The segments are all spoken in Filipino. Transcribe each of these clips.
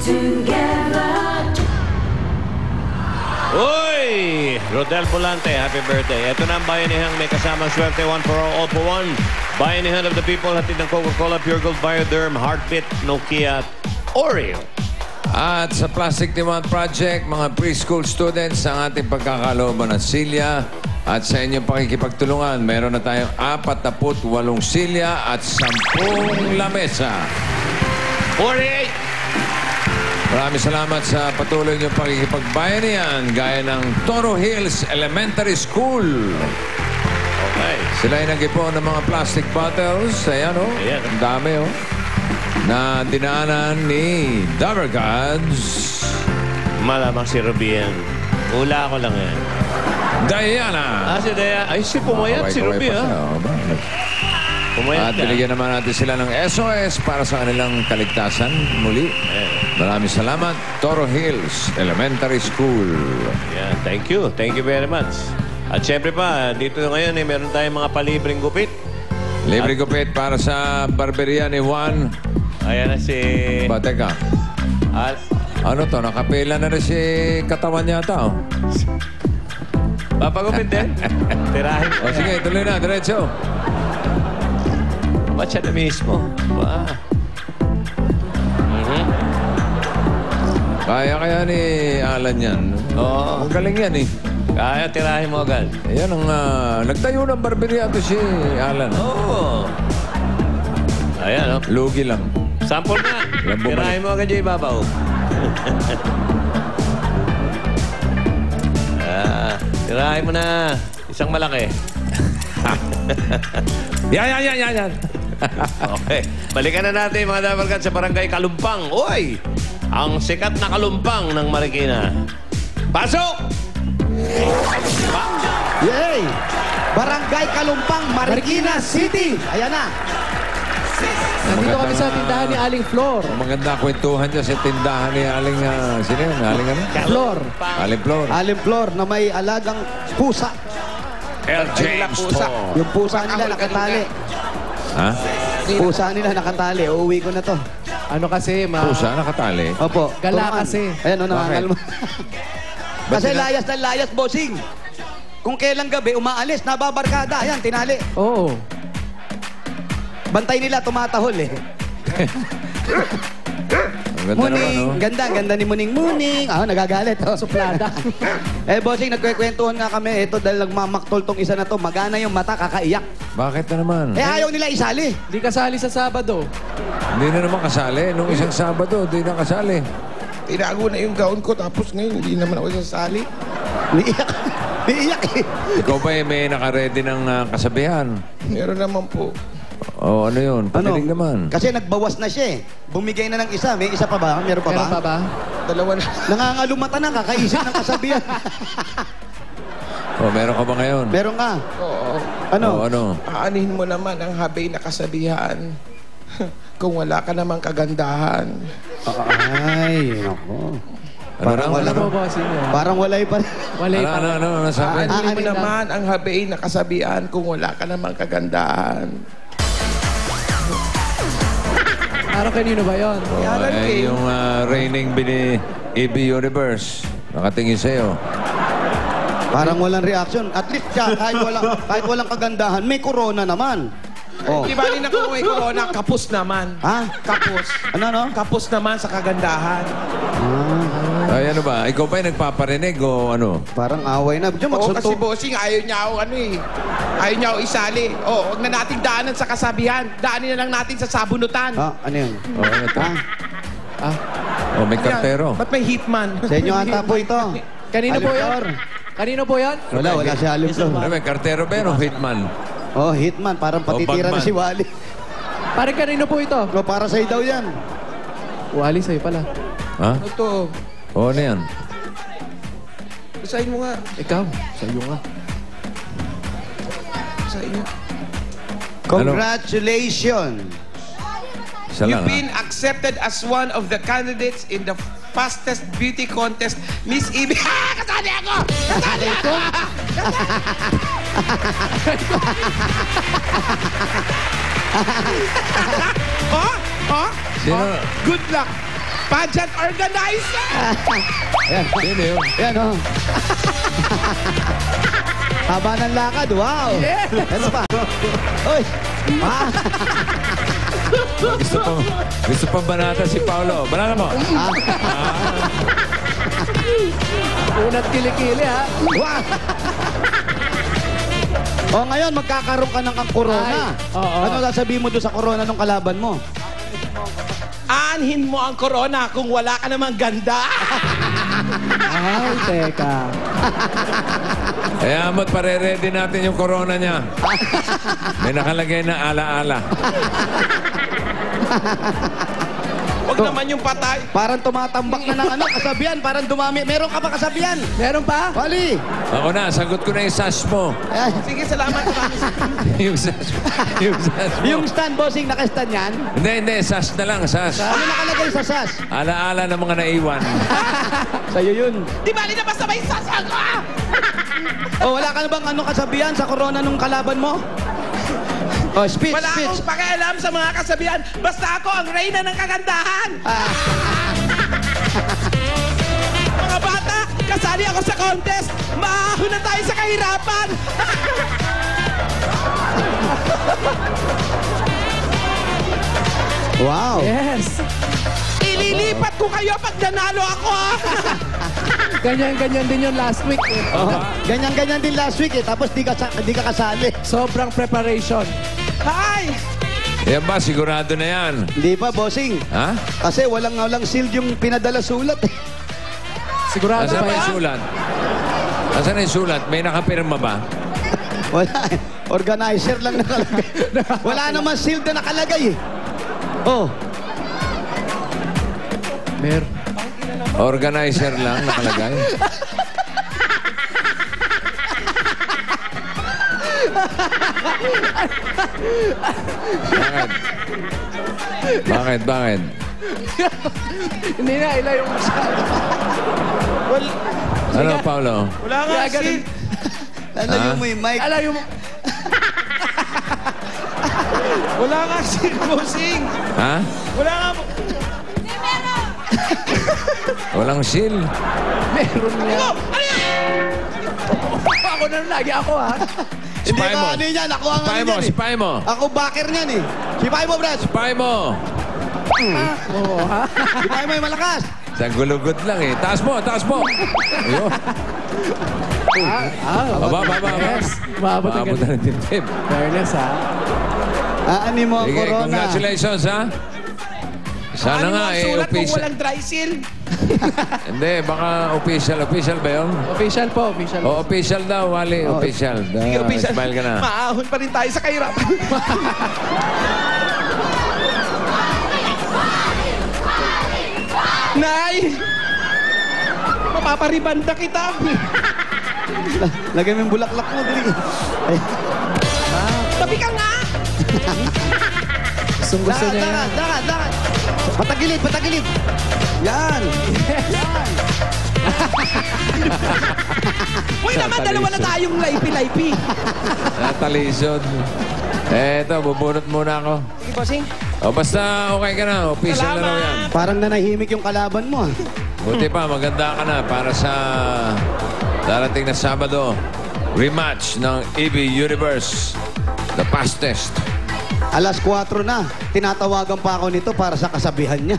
together. Uy! Rodel Volante, happy birthday. Ito na ang bayanihang may kasama swerte 1 for all for 1. Bayanihan of the people, hatid ng Coca-Cola, Pure Gold, Bioderm, Heartbeat, Nokia, Oreo. At sa Plastic Demand Project, mga preschool students, ang ating pagkakalooban ng silya. At sa inyong pakikipagtulungan, meron na tayong 48 silya at 10 lamesa. 48! Maraming salamat sa patuloy niyong pakikipagbayanihan gaya ng Toro Hills Elementary School. Okay. Sila ay nag-ipon ng mga plastic bottles. Ayan, oh. Ayan. Ang dami, oh. Na dinaanan ni Dabber Gods. Malamang si Rubian. Hula ko lang yan. Diana. Si Diana. Ay, si pumayat, si Ruby, ha? Pumayat At ka. binigyan naman natin sila ng SOS para sa kanilang kaligtasan muli. Maraming salamat, Toro Hills Elementary School. Yeah, thank you. Thank you very much. At syempre pa, dito ngayon, meron tayong mga palibreng gupit. Libre gupit para sa barberia ni Juan. Ayan na si... Ba, teka. Ano to? Nakapila na rin si katawan yata, oh. Papagupit din? Tirahin ko. O sige, tuloy na. Diretso. Ba't siya na mismo? Ba? Kaya ni Alan yan. Oo. Ang galing yan, eh. Kaya tirahin mo agad. Ayan ang... nagtayo ng barberia to si Alan. Oo. Ayan, oh. Lugi lang. Sample na. Tirahin mo agad yung ibabaw. Tirahin mo na. Isang malaki. Yan. Okay. Balikan na natin mga Dabarkan sa Barangay Kalumpang. Uy! Ang sikat na kalumpang ng Marikina. Pasok! Yay! Barangay Kalumpang, Marikina City. Ayan na. Nandito kami sa tindahan ni Aling Flor. Maganda kwentuhan niya sa tindahan ni Aling... sino yun? Aling ano? Flor. Aling Flor. Aling Flor na may alagang pusa. L. James Tong. Yung pusa nila nakatali. Ha? Pusa nila nakatali. Uuwi ko na to. Ano kasi, Pusa, nakatali. Opo. Gala Turuan. kasi. Ayan, nangangal mo. Kasi Ba't layas na layas, bossing. Kung kailang gabi, umaalis, nababarkada. Ayan, tinali. Oo. Bantay nila, tumatahol eh. Ang ganda naman, Muning, no? ganda ni Muning. Muning. Nagagalit. Suplada. Bossing, nagkwekwentuhan nga kami. Ito dahil nagmamaktol tong isa na to. Magana yung mata, kakaiyak. Bakit na naman? Ayaw nila isali. Di kasali sa Sabado. Hindi na naman kasali. Nung isang Sabado, hindi na kasali. Tinago na yung gown ko tapos ngayon hindi naman ako sasali. Niiyak. Niiyak eh. Ikaw ba may nakaredy ng kasabihan? Meron naman po. O ano yun? Patinig naman. Kasi nagbawas na siya eh. Bumigay na ng isa. May isa pa ba? Meron pa ba? Meron pa ba? Dalawa na. Nangangalumata na, kakaisip ng kasabihan. Meron ka ba ngayon? Meron nga. Oo. Ano? Ano? Aanin mo naman ang habay na kasabihan. Kung wala ka namang kagandahan. Ay, nako. Parang Wala po ba sino? Parang walay pa. Walay pa. Ano sabi? Aanin mo Aanin na. naman ang habay na kasabihan kung wala ka namang kagandahan. Parang kanino ba yun? Alan Kay. Yung reigning EB Universe. Nakatingin sa'yo. Parang walang reaction. At least siya, kahit walang kagandahan, may corona naman. Oh. Di bali na kung may corona, kapos naman. Ha? Kapos. Ano, no? Kapos naman sa kagandahan. Ay, ano ba? Ikaw ba yung nagpaparinig o ano? Parang away na. Diyan Oo, kasi magsunto. bossing, ayaw niya ako Ayaw niya ako isali. Huwag na natin daanan sa kasabihan. Daanin na lang natin sa sabunutan. Ano yun? Ano to? Ha? May kartero. Ba't may hitman? Sa inyo ata po ito. Kanino po Aling yun? Flor. Kanino po yan? Wala si Aling Flor. May kartero ba yun o hitman? Oh, hitman. Parang patitira na Batman. si Wally. Parang kanino po ito? O, para sa'yo daw yan. Wali, sa'yo pala. Ha? Ano to? O, ano yan? Basahin mo nga. Ikaw, sa'yo nga. Basahin mo. Congratulations. Isa lang, You've been accepted as one of the candidates in the fastest beauty contest, Miss Ibi. Kasali ako! Kasali ako! Sino? Good luck. pageant organizer. Ayan. Sino yun? Ayan, oh. Haba ng lakad, wow. Yes. Ano pa? Uy. Ah. Gusto pang banata si Paolo. Banata mo. Unat kilikili, ha? Wow. O ngayon, magkakaroon ka ng corona. Ay, oo. Ano sasabihin mo doon sa corona ng kalaban mo? Aanhin mo ang corona kung wala ka namang ganda. Ay, teka. Kaya mo't pare-ready natin yung corona niya. May nakalagay na ala-ala. Huwag naman yung patay. Parang tumatambak na ng kasabihan. Parang dumami. Meron ka pa kasabihan? Meron pa? Wali. Ako na, sagot ko na yung sash mo. Ay. Sige, salamat. Yung sash mo. Yung sash mo. Yung stand bossing, naka-stand yan? Hindi, sash na lang, sash. Ano nakalagay sa SAS? Ala-ala ng mga naiwan. Sa'yo yun. Di ba, na basta may sasago? O, wala ka na bang kasabihan sa corona nung kalaban mo? O, speech, Wala speech. akong pakialam sa mga kasabihan. Basta ako ang reyna ng kagandahan. Mga bata, kasali ako sa contest. Maahon na tayo sa kahirapan. Wow. Yes. Ililipat ko kayo pag nanalo ako. Ganyan-ganyan din yun last week. Eh. Oh, ganyan-ganyan din last week eh. Tapos di ka kasali. Sobrang preparation. Hi! Yan ba, sigurado na yan. Hindi pa, bossing. Ha? Kasi walang sealed yung pinadala sulat eh. Sigurado Nasaan ba ba yan? yung sulat? Nasaan na yung sulat? May nakapirma ba? Wala eh. Organizer lang nakalagay. Wala naman sealed na nakalagay eh. Oh. Organizer lang nakalagay. Bakit? Hindi na, ila yung masyado. Ano, Paolo? Wala nga Kaya ganun. si... Lalayo mo yung mic. Alam yung... Wala nga si Bossing. Ha? Wala nga... Walang seal. Meron niya. Ano yan? Ako na lagi ako, ha? Hindi Spy mo. ka ano yan. Ako ang Spy ano mo, yan eh. spy mo. Ako backer niyan eh. Sipay mo, Brad. Spy mo. Oo, ha? Sipay mo yung malakas. Sa gulugod lang eh. Taas mo. Ayun. Baba. Yes. Mabot ang Maabot na ganun. ng dibdib. Fairness, ha? Aanin mo ang Sige, corona. congratulations ha. Sana Ano nga ang eh, sulat kung official. walang dry seal? Hindi, baka official. Official ba yun? Official po, official. O, official daw, Wally. Oh. Official. Sige, official. Smile ka na. Maahon pa rin tayo sa kahirapan. Nay! Mapaparibanda kita. Lagay mo yung bulaklak mo, dali. Ay. Tabi ka nga! Gusto niya yan. Dakat. Patagilid. Yan. Uy naman, dalawa na tayong laipi-laipi. Natalisod. Eto, bubunot muna ako. Sige, bossing. O, basta okay ka na. Official na raw yan. Parang nanahimik yung kalaban mo ah. Buti pa, maganda ka na para sa darating na Sabado. Rematch ng EB Universe. The fastest. Alas 4 na. Tinatawagan pa ako nito para sa kasabihan niya.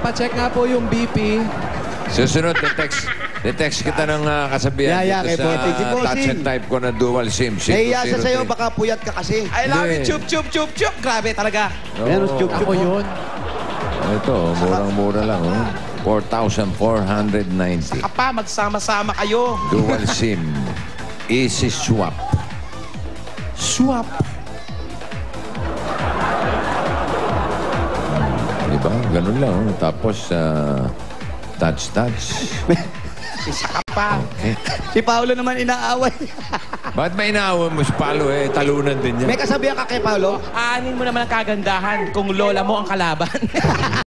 Pa-check nga po yung BP. Susunod, text kita ng kasabihan Yeah, dito kay sa Bossing. Si Bossing. touch and type ko na dual SIM. Nahiya siya 603. sa'yo, baka puyat ka kasi. I love Hindi. you, chup. Grabe talaga. Meron chup. Ako yun. Ito, murang-mura lang. Oh. 4,490. Apa, magsama-sama kayo. Dual SIM. Easy swap. Swap. Diba? Ganun lang. Oh. Tapos, touch. Isa ka pa. Si Paolo naman inaaway. Bakit may inaawan mo si Palo eh? Talunan din yan. May kasabihan ka kay Paolo? Aanin mo naman ang kagandahan kung lola mo ang kalaban.